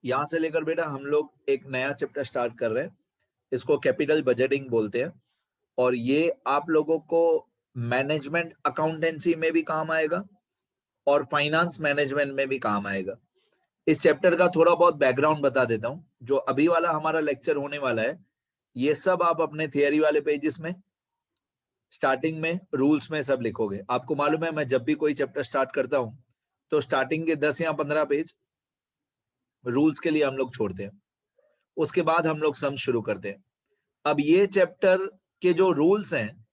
यहां से लेकर बेटा हम लोग एक नया चैप्टर स्टार्ट कर रहे हैं, इसको कैपिटल बजटिंग बोलते हैं। और ये आप लोगों को मैनेजमेंट अकाउंटेंसी में भी काम आएगा और फाइनेंस मैनेजमेंट में भी काम आएगा। इस चैप्टर का थोड़ा बहुत बैकग्राउंड बता देता हूं। जो अभी वाला हमारा लेक्चर होने वाला है, ये सब आप अपने थियरी वाले पेजेस में स्टार्टिंग में रूल्स में सब लिखोगे। आपको मालूम है, मैं जब भी कोई चैप्टर स्टार्ट करता हूं तो स्टार्टिंग के 10 या 15 पेज रूल्स के लिए हम लोग छोड़ते हैं, उसके बाद हम लोग सम शुरू करते हैं। अब ये चैप्टर के जो रूल्स हैं,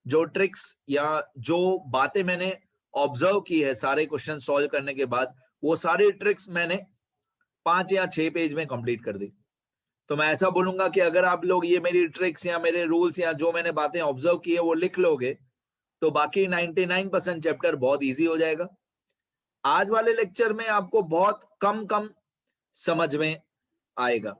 जो ट्रिक्स या जो बातें मैंने ऑब्जर्व की है सारे क्वेश्चन सॉल्व करने के बाद, वो सारी ट्रिक्स मैंने 5 या 6 पेज में कंप्लीट कर दी। तो मैं ऐसा बोलूंगा कि अगर आप लोग ये मेरी ट्रिक्स या मेरे रूल्स या जो मैंने बातें ऑब्जर्व की है वो लिख लोगे तो बाकी 99% चैप्टर बहुत इजी हो जाएगा। आज वाले लेक्चर में आपको बहुत कम समझ में आएगा,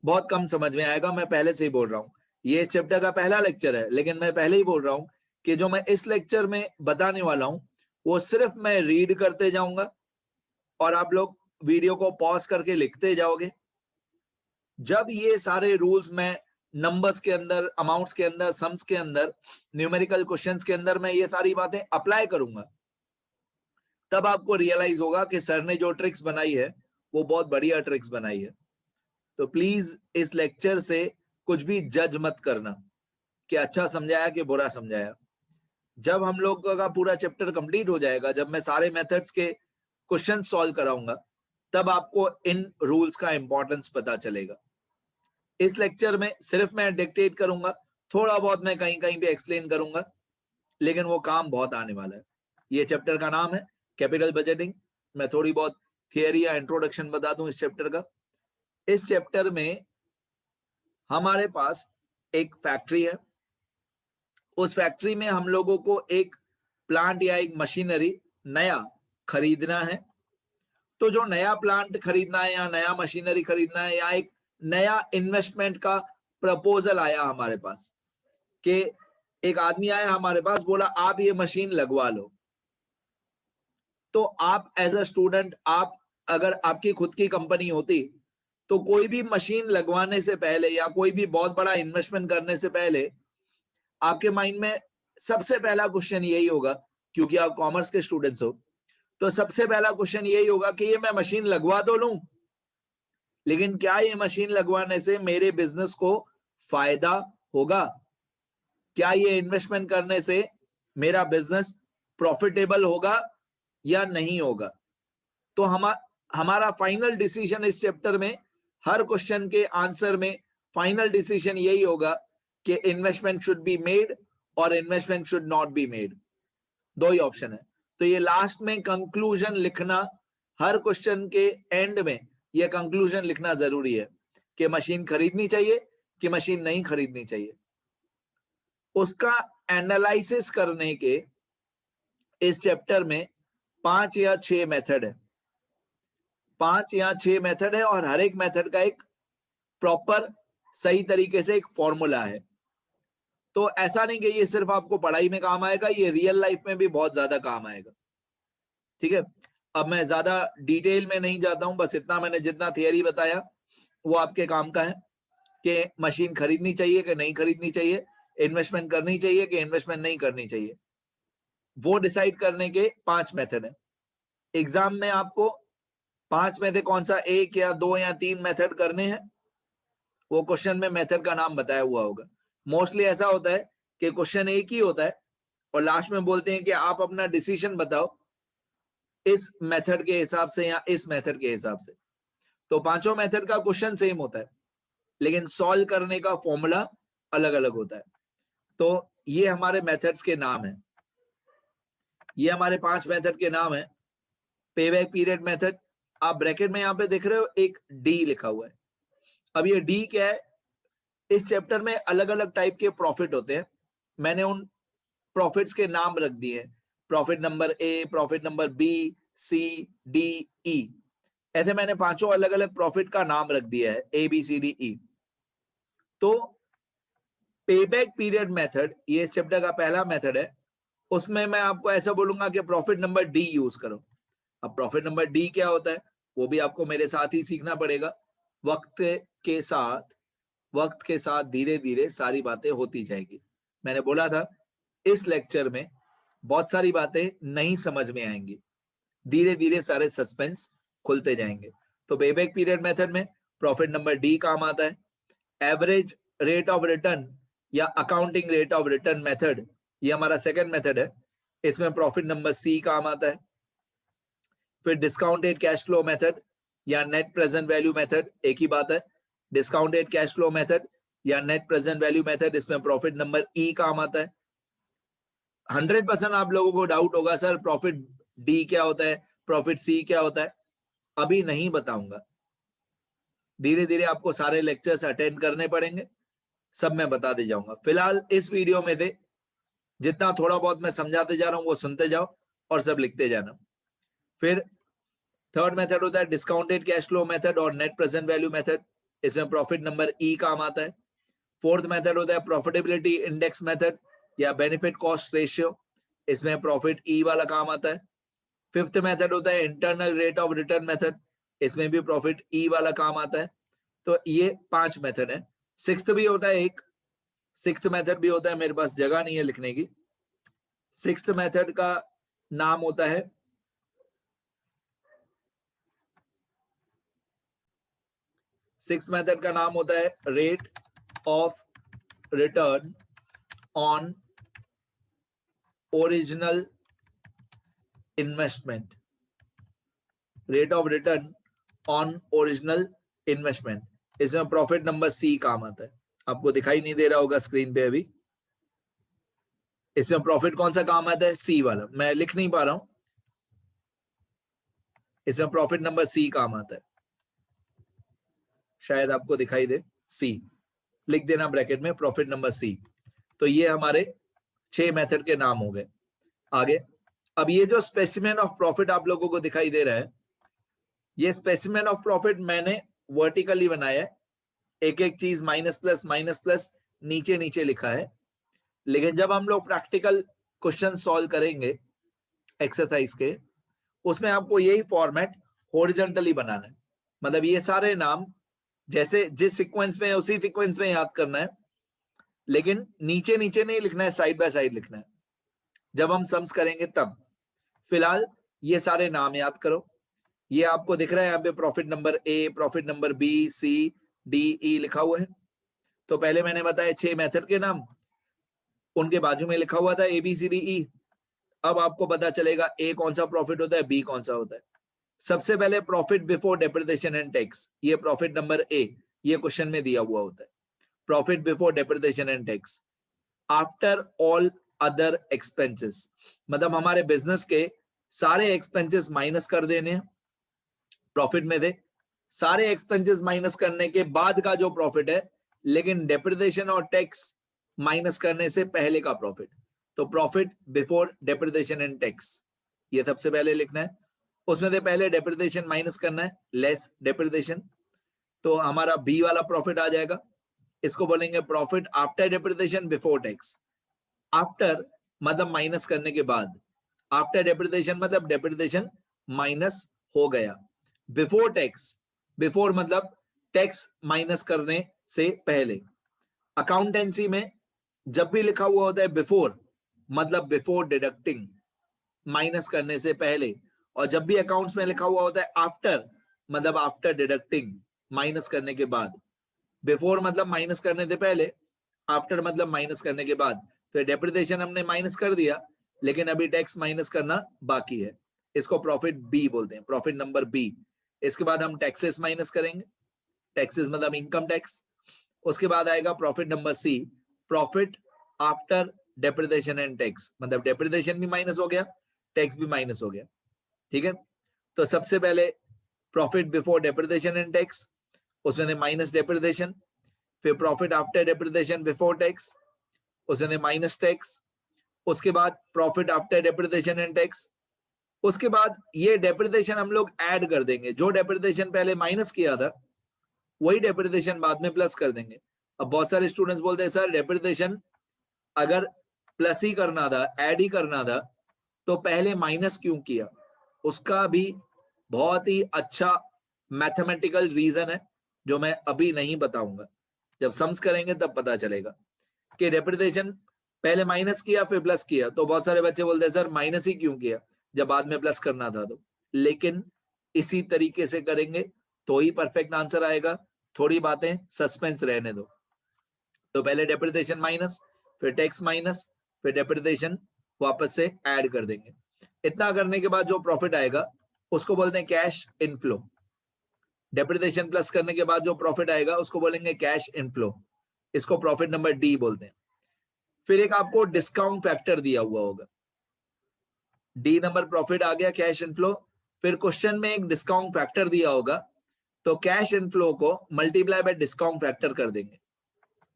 बहुत कम समझ में आएगा। मैं पहले से ही बोल रहा हूं, ये चैप्टर का पहला लेक्चर है, लेकिन मैं पहले ही बोल रहा हूं कि जो मैं इस लेक्चर में बताने वाला हूं वो सिर्फ मैं रीड करते जाऊंगा और आप लोग वीडियो को पॉज करके लिखते जाओगे। जब ये सारे रूल्स मैं नंबर्स के अंदर, अमाउंट्स के अंदर, सम्स के अंदर, न्यूमेरिकल क्वेश्चंस के अंदर मैं ये सारी बातें अप्लाई करूंगा, तब आपको रियलाइज होगा कि सर ने जो ट्रिक्स बनाई है वो बहुत बढ़िया ट्रिक्स बनाई है। तो प्लीज इस लेक्चर से कुछ भी जज मत करना कि अच्छा समझाया कि बुरा समझाया। जब हम लोग का पूरा चैप्टर कंप्लीट हो जाएगा, जब मैं सारे मेथड्स के क्वेश्चन सॉल्व कराऊंगा, तब आपको इन रूल्स का इंपॉर्टेंस पता चलेगा। इस लेक्चर में सिर्फ मैं डिक्टेट करूंगा, थोड़ा बहुत मैं कहीं कहीं पे एक्सप्लेन करूंगा, लेकिन वो काम बहुत आने वाला है। ये चैप्टर का नाम है कैपिटल बजटिंग। मैं थोड़ी बहुत थियरी या इंट्रोडक्शन बता दूं इस चैप्टर का। इस चैप्टर में हमारे पास एक फैक्ट्री है, उस फैक्ट्री में हम लोगों को एक प्लांट या एक मशीनरी नया खरीदना है। तो जो नया प्लांट खरीदना है या नया मशीनरी खरीदना है या एक नया इन्वेस्टमेंट का प्रपोजल आया हमारे पास, कि एक आदमी आया हमारे पास, बोला आप ये मशीन लगवा लो। तो आप एज अ स्टूडेंट, आप अगर आपकी खुद की कंपनी होती तो कोई भी मशीन लगवाने से पहले या कोई भी बहुत बड़ा इन्वेस्टमेंट करने से पहले आपके माइंड में सबसे पहला क्वेश्चन यही होगा, क्योंकि आप कॉमर्स के स्टूडेंट्स हो, तो सबसे पहला क्वेश्चन यही होगा कि ये मैं मशीन लगवा तो लूं, लेकिन क्या ये मशीन लगवाने से मेरे बिजनेस को फायदा होगा? क्या ये इन्वेस्टमेंट करने से मेरा बिजनेस प्रॉफिटेबल होगा या नहीं होगा? तो हमारा फाइनल डिसीजन इस चैप्टर में, हर क्वेश्चन के आंसर में फाइनल डिसीजन यही होगा कि इन्वेस्टमेंट शुड बी मेड और investment should not be made. दो ही ऑप्शन है। तो ये लास्ट में कंक्लूजन लिखना, हर क्वेश्चन के एंड में ये कंक्लूजन लिखना जरूरी है कि मशीन खरीदनी चाहिए कि मशीन नहीं खरीदनी चाहिए। उसका एनालिसिस करने के इस चैप्टर में 5 या 6 मेथड है, 5 या 6 मेथड है, और हर एक मेथड का एक प्रॉपर सही तरीके से एक फॉर्मूला है। तो ऐसा नहीं कि ये सिर्फ आपको पढ़ाई में काम आएगा, ये रियल लाइफ में भी बहुत ज्यादा काम आएगा। ठीक है, अब मैं ज्यादा डिटेल में नहीं जाता हूं, बस इतना मैंने जितना थियरी बताया वो आपके काम का है कि मशीन खरीदनी चाहिए कि नहीं खरीदनी चाहिए, इन्वेस्टमेंट करनी चाहिए कि इन्वेस्टमेंट नहीं करनी चाहिए, वो डिसाइड करने के 5 मेथड है। एग्जाम में आपको 5 में से कौन सा एक या 2 या 3 मेथड करने हैं, वो क्वेश्चन में मेथड का नाम बताया हुआ होगा। मोस्टली ऐसा होता है कि क्वेश्चन एक ही होता है और लास्ट में बोलते हैं कि आप अपना डिसीजन बताओ इस मेथड के हिसाब से या इस मेथड के हिसाब से। तो पांचों मेथड का क्वेश्चन सेम होता है, लेकिन सॉल्व करने का फॉर्मूला अलग अलग होता है। तो ये हमारे मेथड्स के नाम है, ये हमारे 5 मेथड के नाम है। पेबैक पीरियड मेथड, आप ब्रैकेट में यहां पे देख रहे हो एक डी लिखा हुआ है। अब ये डी क्या है? इस चैप्टर में अलग अलग टाइप के प्रॉफिट होते हैं, मैंने उन प्रॉफिट्स के नाम रख दिए। Profit number A, profit number B, C, D, E, ऐसे मैंने पांचों अलग अलग प्रॉफिट का नाम रख दिया है, ए बी सी डी ई। तो पेबैक पीरियड मेथड ये इस चैप्टर का पहला मेथड है। उसमें मैं आपको ऐसा बोलूंगा कि प्रॉफिट नंबर डी यूज करो। अब प्रॉफिट नंबर डी क्या होता है वो भी आपको मेरे साथ ही सीखना पड़ेगा। वक्त के साथ धीरे धीरे सारी बातें होती जाएगी। मैंने बोला था इस लेक्चर में बहुत सारी बातें नहीं समझ में आएंगी, धीरे धीरे सारे सस्पेंस खुलते जाएंगे। तो पेबैक पीरियड मेथड में प्रॉफिट नंबर डी काम आता है। एवरेज रेट ऑफ रिटर्न या accounting rate of return method, ये हमारा सेकंड मेथड है, इसमें प्रॉफिट नंबर सी काम आता है। फिर डिस्काउंटेड कैश फ्लो मेथड या नेट प्रेजेंट वैल्यू मेथड, एक ही बात है, डिस्काउंटेड कैश फ्लो मेथड या नेट प्रेजेंट वैल्यू मेथड, इसमें प्रॉफिट नंबर ई काम आता है। 100% आप लोगों को डाउट होगा सर प्रॉफिट डी क्या होता है, प्रॉफिट सी क्या होता है, अभी नहीं बताऊंगा, धीरे धीरे आपको सारे लेक्चर्स अटेंड करने पड़ेंगे, सब मैं बता दे जाऊंगा। फिलहाल इस वीडियो में से जितना थोड़ा बहुत मैं समझाते जा रहा हूं वो सुनते जाओ और सब लिखते जाना। फिर थर्ड मेथड होता है डिस्काउंटेड कैश फ्लो मेथड और नेट प्रेजेंट वैल्यू मेथड, इसमें प्रॉफिट नंबर ई काम आता है। फोर्थ मेथड होता है प्रॉफिटेबिलिटी इंडेक्स मेथड या बेनिफिट कॉस्ट रेशियो, इसमें प्रॉफिट ई वाला काम आता है। फिफ्थ मेथड होता है internal rate of return method, इसमें भी प्रॉफिट ई वाला काम आता है। तो ये 5 मेथड है। सिक्स्थ भी होता है एक, सिक्स्थ मेथड भी होता है, मेरे पास जगह नहीं है लिखने की। सिक्स्थ मेथड का नाम होता है rate of return on original investment, rate of return on original investment, इसमें प्रॉफिट नंबर सी काम आता है। आपको दिखाई नहीं दे रहा होगा स्क्रीन पे अभी, इसमें प्रॉफिट कौन सा काम आता है, सी वाला, मैं लिख नहीं पा रहा हूं, इसमें प्रॉफिट नंबर सी काम आता है, शायद आपको दिखाई दे, सी लिख देना ब्रैकेट में, प्रॉफिट नंबर सी। तो ये हमारे 6 मेथड के नाम हो गए। आगे अब ये जो स्पेसिमेन ऑफ प्रॉफिट आप लोगों को दिखाई दे रहा है, ये स्पेसिमेन ऑफ प्रॉफिट मैंने वर्टिकली बनाया है, एक एक चीज माइनस प्लस नीचे नीचे लिखा है, लेकिन जब हम लोग प्रैक्टिकल क्वेश्चन सॉल्व करेंगे एक्सरसाइज के, उसमें आपको यही फॉर्मेट हॉरिजॉन्टली बनाना है, मतलब ये सारे नाम जैसे जिस सीक्वेंस में है उसी सीक्वेंस में याद करना है, लेकिन नीचे नीचे नहीं लिखना है, साइड बाय साइड लिखना है, जब हम सम्स करेंगे तब। फिलहाल ये सारे नाम याद करो, ये आपको दिख रहा है यहाँ पे profit number A, profit number B, C, D, E लिखा हुआ है। तो पहले मैंने बताया 6 मेथड के नाम, उनके बाजू में लिखा हुआ था ए बी सी डी ई। अब आपको पता चलेगा ए कौन सा प्रॉफिट होता है, बी कौन सा होता है। सबसे पहले profit before depreciation and tax, ये प्रॉफिट नंबर ए, ये क्वेश्चन में दिया हुआ होता है, profit before depreciation and tax after all other expenses, मतलब हमारे बिजनेस के सारे एक्सपेंसेस माइनस कर देने हैं प्रॉफिट में से, सारे एक्सपेंसेस माइनस करने के बाद का जो प्रॉफिट है, लेकिन डेप्रिसिएशन और टैक्स माइनस करने से पहले का प्रॉफिट, तो profit before depreciation and tax, ये सबसे पहले लिखना है। उसमें से पहले डेप्रिसिएशन माइनस करना है, लेस डेप्रिसिएशन, तो हमारा बी वाला प्रॉफिट आ जाएगा, इसको बोलेंगे profit after depreciation before tax. After मतलब माइनस करने के बाद, आफ्टर डेप्रिसिएशन मतलब डेप्रिसिएशन माइनस हो गया, बिफोर टैक्स, बिफोर मतलब टैक्स माइनस करने से पहले। अकाउंटेंसी में जब भी लिखा हुआ होता है बिफोर मतलब बिफोर डिडक्टिंग, माइनस करने से पहले, और जब भी अकाउंट्स में लिखा हुआ होता है आफ्टर मतलब आफ्टर डिडक्टिंग, माइनस करने के बाद। बिफोर मतलब माइनस करने से पहले, आफ्टर मतलब माइनस करने के बाद। तो डेप्रिसिएशन हमने माइनस कर दिया, लेकिन अभी टैक्स माइनस करना बाकी है, इसको प्रॉफिट बी बोलते हैं, प्रॉफिट नंबर बी। इसके बाद हम टैक्सेस माइनस करेंगे, टैक्सेस मतलब इनकम टैक्स। उसके बाद आएगा profit number C, profit after depreciation and tax, मतलब डेप्रिसिएशन भी माइनस हो गया, टैक्स भी माइनस हो गया, ठीक है। तो सबसे पहले profit before depreciation and tax, उसने माइनस डेप्रिसिएशन, फिर profit after depreciation before tax, उसने माइनस टैक्स, उसके बाद profit after depreciation and tax, उसके बाद ये डेप्रिसिएशन हम लोग ऐड कर देंगे, जो डेप्रिसिएशन पहले माइनस किया था वही डेप्रिसिएशन बाद में प्लस कर देंगे। अब बहुत सारे स्टूडेंट्स बोलते हैं सर डेप्रिसिएशन अगर प्लस ही करना था, ऐड ही करना था, तो पहले माइनस क्यों किया? उसका भी बहुत ही अच्छा मैथमेटिकल रीजन है जो मैं अभी नहीं बताऊंगा, जब सम्स करेंगे तब पता चलेगा कि डेप्रिसिएशन पहले माइनस किया फिर प्लस किया, तो बहुत सारे बच्चे बोलते हैं सर माइनस ही क्यों किया जब बाद में प्लस करना था। तो लेकिन इसी तरीके से करेंगे तो ही परफेक्ट आंसर आएगा। थोड़ी बातें सस्पेंस रहने दो। तो पहले डेप्रिसिएशन माइनस, फिर टैक्स माइनस, फिर डेप्रिसिएशन वापस से ऐड कर देंगे। इतना करने के बाद जो प्रॉफिट आएगा उसको बोलते हैं कैश इनफ्लो। डेप्रिसिएशन प्लस करने के बाद जो प्रॉफिट आएगा उसको बोलेंगे कैश इनफ्लो। इसको प्रॉफिट नंबर डी बोलते हैं। फिर एक आपको डिस्काउंट फैक्टर दिया हुआ होगा, डी नंबर प्रॉफिट आ गया, कैश इनफ्लो। फिर क्वेश्चन में एक डिस्काउंट फैक्टर दिया होगा, तो कैश इनफ्लो को मल्टीप्लाई बाय डिस्काउंट फैक्टर कर देंगे।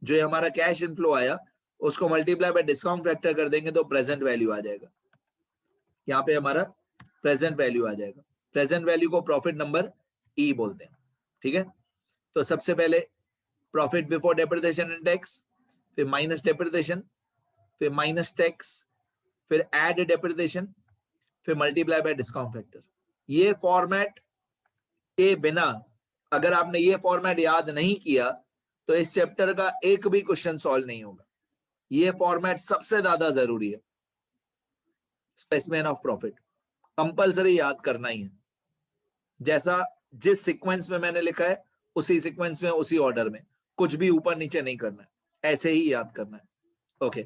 जो हमारा कैश इनफ्लो आया उसको मल्टीप्लाई बाय डिस्काउंट फैक्टर कर देंगे तो प्रेजेंट वैल्यू आ जाएगा। यहाँ पे हमारा प्रेजेंट वैल्यू आ जाएगा। प्रेजेंट वैल्यू को प्रॉफिट नंबर ई बोलते हैं। ठीक है, तो सबसे पहले profit before depreciation and tax, फिर माइनस डेप्रिसिएशन, फिर माइनस टैक्स, फिर ऐड डेप्रिसिएशन, फिर मल्टीप्लाई बाय डिस्काउंट फैक्टर। ये फॉर्मेट के बिना अगर आपने ये फॉर्मेट याद नहीं किया तो इस चैप्टर का एक भी क्वेश्चन सॉल्व नहीं होगा। ये फॉर्मेट सबसे ज्यादा जरूरी है। स्पेसिमेन ऑफ प्रॉफिट कंपलसरी याद करना ही है। जैसा जिस सीक्वेंस में मैंने लिखा है उसी सीक्वेंस में उसी ऑर्डर में, कुछ भी ऊपर नीचे नहीं करना है, ऐसे ही याद करना है। ओके,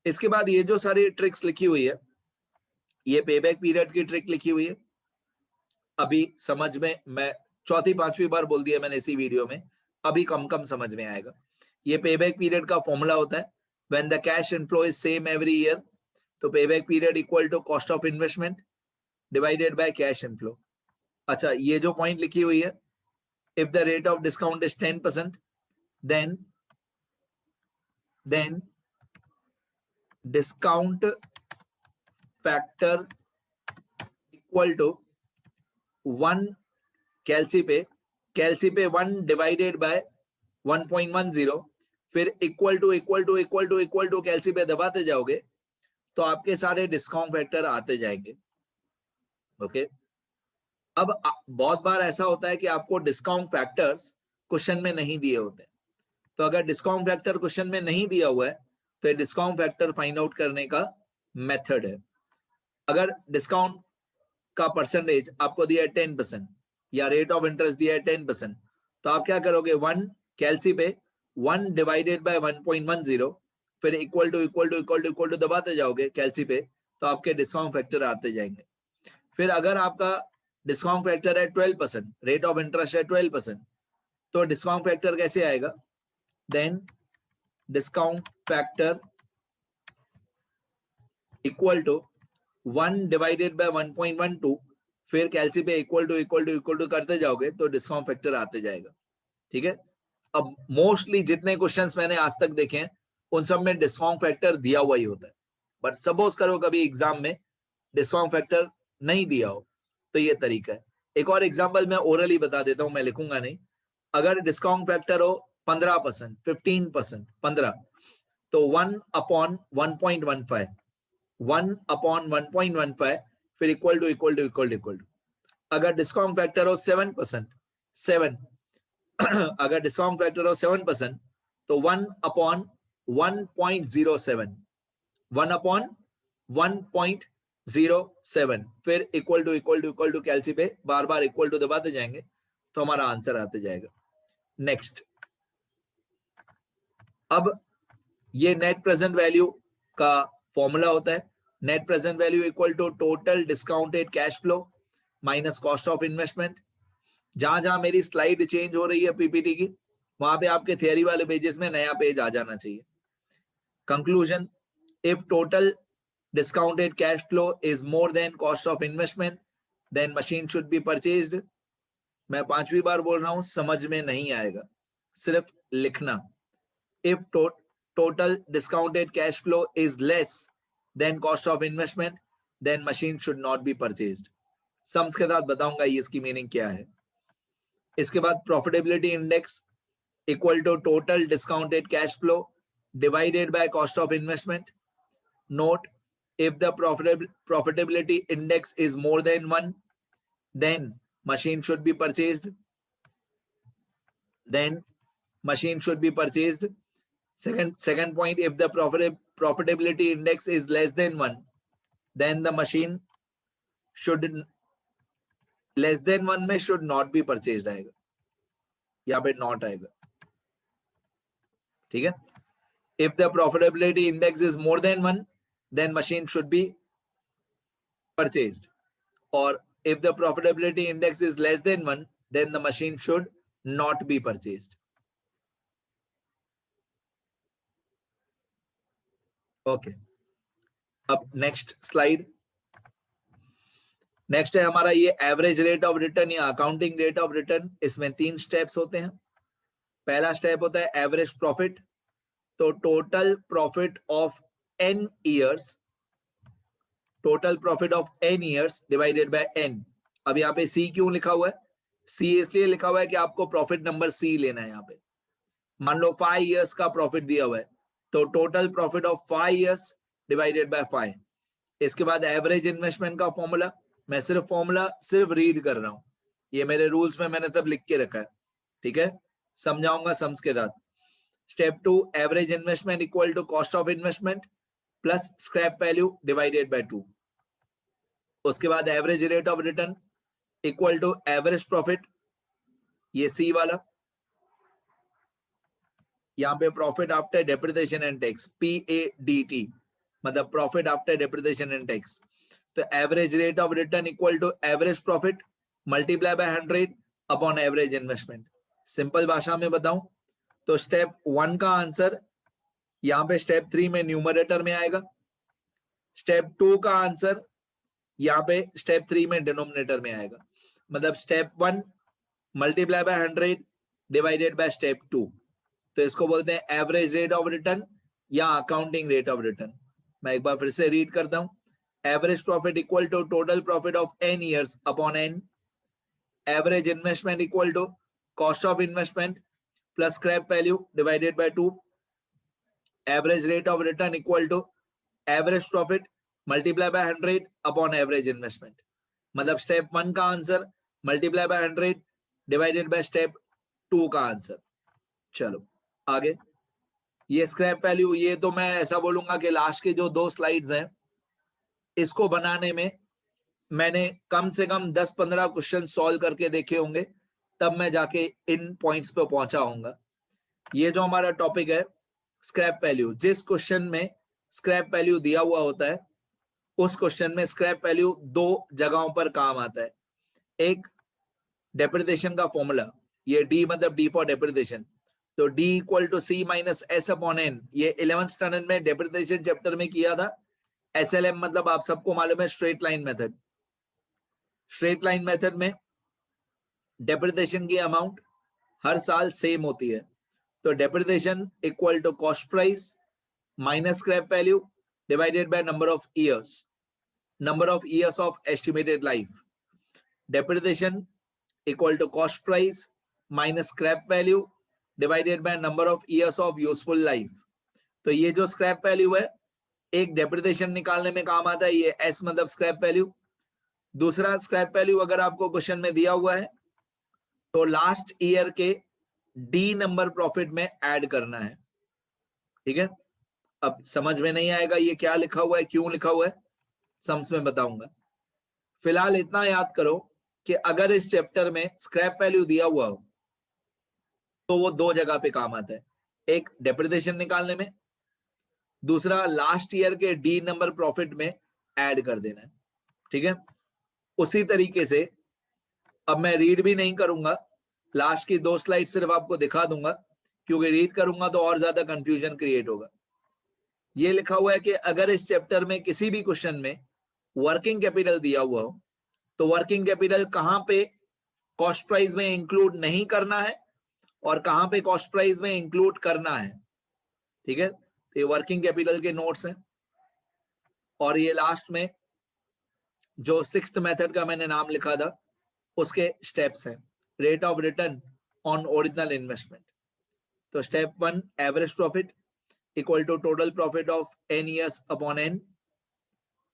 इसके बाद ये जो सारी ट्रिक्स लिखी हुई है, ये पेबैक पीरियड की ट्रिक लिखी हुई है। अभी समझ में, मैं चौथी पांचवी बार बोल दिया मैंने इसी वीडियो में, अभी कम कम समझ में आएगा। ये पेबैक पीरियड का फॉर्मूला होता है when the cash inflow is same every year, तो payback period equal to cost of investment divided by cash inflow. अच्छा, ये जो पॉइंट लिखी हुई है, if the rate of discount is 10%, then discount factor equal to 1 कैलसी पे 1 divided bye 1.10, फिर इक्वल टू कैलसी पे दबाते जाओगे तो आपके सारे डिस्काउंट फैक्टर आते जाएंगे। ओके, अब बहुत बार ऐसा होता है कि आपको डिस्काउंट फैक्टर्स क्वेश्चन में नहीं दिए होते, तो अगर डिस्काउंट फैक्टर क्वेश्चन में नहीं दिया हुआ है तो ये डिस्काउंट फैक्टर फाइंड आउट करने का मेथड है। अगर डिस्काउंट का परसेंटेज आपको दिया है 10% या रेट ऑफ इंटरेस्ट दिया है 10%, तो आप क्या करोगे, 1 कैलसी पे 1 डिवाइडेड बाय 1.10, फिर इक्वल टू दबाते जाओगे कैलसी पे, तो आपके डिस्काउंट फैक्टर आते जाएंगे। फिर अगर आपका डिस्काउंट फैक्टर है 12%, रेट ऑफ इंटरेस्ट है 12%, तो डिस्काउंट फैक्टर कैसे आएगा, then discount factor equal to 1 divided by 1.12, फिर कैलसी पे इक्वल टू करते जाओगे तो डिस्काउंट फैक्टर आते जाएगा। ठीक है, अब मोस्टली जितने क्वेश्चंस मैंने आज तक देखे हैं उन सब में डिस्काउंट फैक्टर दिया हुआ ही होता है, बट सपोज करो कभी एग्जाम में डिस्काउंट फैक्टर नहीं दिया हो तो ये तरीका है। एक और एग्जांपल मैं ओरली बता देता हूं, मैं लिखूंगा नहीं। अगर डिस्काउंट फैक्टर हो 15%, 15%, 15, तो 1/1.15, 1/1.15, फिर इक्वल टू। अगर डिस्काउंट फैक्टर हो 7%, 7, अगर डिस्काउंट फैक्टर हो 7%, तो 1/1.07, 1/1.07, फिर इक्वल टू कैलसी पे बार बार इक्वल टू दबाते जाएंगे तो हमारा आंसर आते जाएगा। नेक्स्ट, अब ये नेट प्रेजेंट वैल्यू का फॉर्मूला होता है। Net present value equal to total discounted cash flow minus cost of investment. जहां जहां मेरी स्लाइड चेंज हो रही है पीपीटी की, वहां पे आपके थियरी वाले पेजेस में नया पेज आ जाना चाहिए। Conclusion, if total discounted cash flow is more than cost of investment, then machine should be purchased. मैं 5वीं बार बोल रहा हूं, समझ में नहीं आएगा, सिर्फ लिखना। If total discounted cash flow is less than cost of investment, then machine should not be purchased. Sums के साथ बताऊंगा ये इसकी मीनिंग क्या है। इसके बाद profitability index equal to total discounted cash flow divided by cost of investment. Note, if the profitability index is more than 1, then machine should be purchased. Then machine should be purchased. Second point, if the profitability index is less than 1, then the machine should less than 1 में should not be purchased आएगा, यहाँ पे not आएगा, ठीक है. If the profitability index is more than 1, then machine should be purchased. Or if the profitability index is less than 1, then the machine should not be purchased. Okay. अब next slide. Next है हमारा ये average rate of return या accounting rate of return. इसमें 3 steps होते हैं. पहला step होता है एवरेज प्रॉफिट. तो total profit of n years, total profit of n years divided by n. अब यहाँ पे c क्यों लिखा हुआ है? c इसलिए लिखा हुआ है कि आपको प्रॉफिट नंबर c लेना है. यहाँ पे मान लो 5 ईयर्स का प्रॉफिट दिया हुआ है, तो total profit of 5 years divided by 5. इसके बाद एवरेज इन्वेस्टमेंट का फॉर्मूला, मैं सिर्फ रीड कर रहा हूं, ये मेरे रूल्स में मैंने सब लिख के रखा है, ठीक है. समझाऊंगा सम्स के साथ. Step 2, average investment equal to cost of investment plus scrap value divided by 2. उसके बाद average rate of return equal to average profit, ये सी वाला. यहाँ पे profit after depreciation and tax, PADT, मतलब profit after depreciation and tax. तो average rate of return equal to average profit multiply by 100 upon average investment. Simple भाषा में बताऊं तो स्टेप 1 का आंसर यहाँ पे स्टेप 3 में न्यूमरेटर में आएगा. स्टेप 2 का आंसर यहाँ पे स्टेप 3 में डिनोमिनेटर में आएगा. मतलब step 1 multiply by 100 divided by step 2. तो इसको बोलते हैं एवरेज रेट ऑफ रिटर्न या अकाउंटिंग रेट ऑफ रिटर्न. मैं एक बार फिर से रीड करता हूं. Average profit equal to total profit of n years upon n. Average investment equal to cost of investment plus scrap value divided by 2. Average rate of return equal to average profit multiply by 100 upon average investment. मतलब step 1 का answer multiply by 100 divided by step 2 का answer. चलो आगे. ये scrap value, ये तो मैं ऐसा बोलूंगा कि लास्ट के जो 2 स्लाइड्स हैं इसको बनाने में मैंने कम से कम 10-15 क्वेश्चन सॉल्व करके देखे होंगे, तब मैं जाके इन पॉइंट्स पे पहुंचा होऊंगा. ये जो हमारा टॉपिक है स्क्रैप वैल्यू, जिस क्वेश्चन में स्क्रैप वैल्यू दिया हुआ होता है उस क्वेश्चन में स्क्रैप वैल्यू 2 जगहों पर काम आता है. एक डेप्रिसिएशन का फॉर्मूला, ये डी मतलब डी फॉर डेप्रिसिएशन, तो d equal to c minus S upon n. ये 11th स्टैंडर्ड में डेप्रिसिएशन चैप्टर में किया था. SLM मतलब आप सबको मालूम है straight line method. Straight line method में डेप्रिसिएशन की अमाउंट हर साल सेम होती है. तो depreciation equal to cost price minus scrap value divided by number of years of estimated life. Depreciation equal to cost price minus scrap value divided by number of years of useful life. तो ये जो scrap value है एक depreciation निकालने में काम आता है, ये S मतलब स्क्रैप वैल्यू. दूसरा स्क्रैप वैल्यू अगर आपको क्वेश्चन में दिया हुआ है तो लास्ट ईयर के D नंबर प्रॉफिट में ऐड करना है, ठीक है. अब समझ में नहीं आएगा ये क्या लिखा हुआ है, क्यों लिखा हुआ है, सम्स में बताऊंगा. फिलहाल इतना याद करो कि अगर इस चैप्टर में स्क्रैप वैल्यू दिया हुआ हो तो वो 2 जगह पे काम आता है. एक डेप्रिसिएशन निकालने में, दूसरा लास्ट ईयर के डी नंबर प्रॉफिट में ऐड कर देना है, ठीक है. उसी तरीके से अब मैं रीड भी नहीं करूंगा, लास्ट की 2 स्लाइड सिर्फ आपको दिखा दूंगा, क्योंकि रीड करूंगा तो और ज्यादा कंफ्यूजन क्रिएट होगा. ये लिखा हुआ है कि अगर इस चैप्टर में किसी भी क्वेश्चन में वर्किंग कैपिटल दिया हुआ हो तो वर्किंग कैपिटल कहां पे कॉस्ट प्राइस में इंक्लूड नहीं करना है और कहां पे कॉस्ट प्राइस में इंक्लूड करना है, ठीक है. तो ये वर्किंग कैपिटल के नोट्स हैं. और ये लास्ट में जो 6th मेथड का मैंने नाम लिखा था उसके स्टेप्स हैं. Rate of return on original investment. तो step 1 average profit equal to total profit of n years upon n.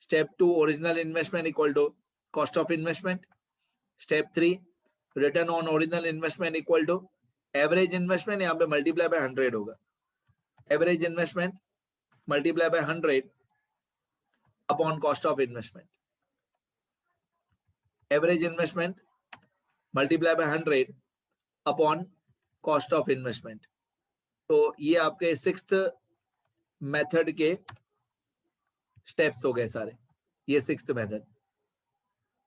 Step 2 original investment equal to cost of investment. Step 3, return on original investment equal to average investment, यहाँ पे multiply by 100 होगा। Average investment multiply by 100 upon cost of investment. Average investment multiply by 100 upon cost of investment. तो ये आपके 6th method के steps हो गए सारे। ये 6th मेथड,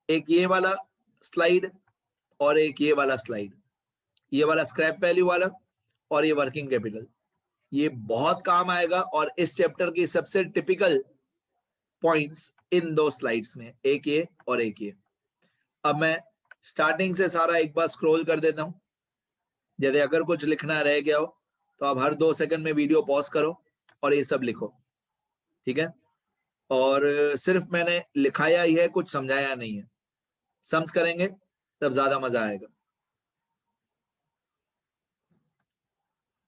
एक ये वाला स्लाइड और एक ये वाला स्लाइड, ये वाला स्क्रैप वैल्यू वाला और ये वर्किंग कैपिटल, ये बहुत काम आएगा। और इस चैप्टर की सबसे टिपिकल पॉइंट्स इन 2 स्लाइड्स में, एक ये और एक ये। अब मैं स्टार्टिंग से सारा एक बार स्क्रॉल कर देता हूं। यदि अगर कुछ लिखना रह गया हो तो आप हर 2 सेकंड में वीडियो पॉज करो और ये सब लिखो, ठीक है। और सिर्फ मैंने लिखाया ही है, कुछ समझाया नहीं है। सम्स करेंगे तब ज्यादा मजा आएगा।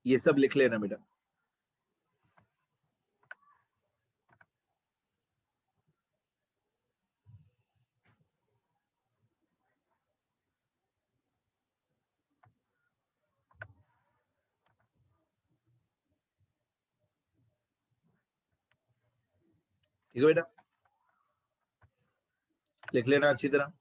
ये सब लिख लेना बेटा। ठीक है बेटा, लिख लेना अच्छी तरह।